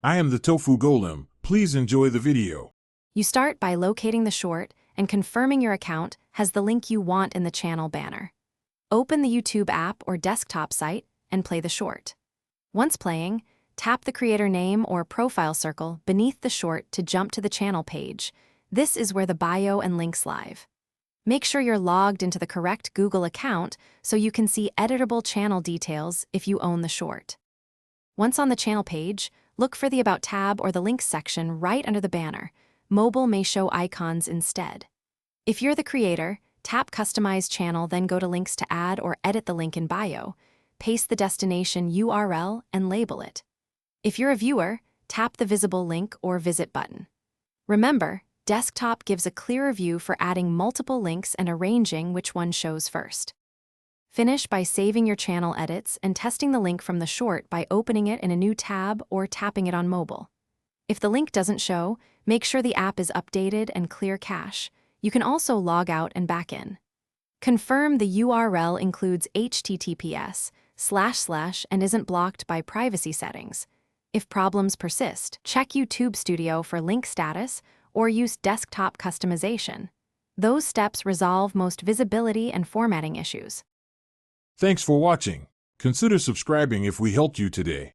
I am the Tofu Golem. Please enjoy the video. You start by locating the short and confirming your account has the link you want in the channel banner. Open the YouTube app or desktop site and play the short. Once playing, tap the creator name or profile circle beneath the short to jump to the channel page. This is where the bio and links live. Make sure you're logged into the correct Google account so you can see editable channel details if you own the short. Once on the channel page, look for the About tab or the Links section right under the banner. Mobile may show icons instead. If you're the creator, tap Customize Channel, then go to Links to add or edit the link in bio. Paste the destination URL and label it. If you're a viewer, tap the visible link or visit button. Remember, desktop gives a clearer view for adding multiple links and arranging which one shows first. Finish by saving your channel edits and testing the link from the short by opening it in a new tab or tapping it on mobile. If the link doesn't show, make sure the app is updated and clear cache. You can also log out and back in. Confirm the URL includes https:// and isn't blocked by privacy settings. If problems persist, check YouTube Studio for link status or use desktop customization. Those steps resolve most visibility and formatting issues. Thanks for watching. Consider subscribing if we helped you today.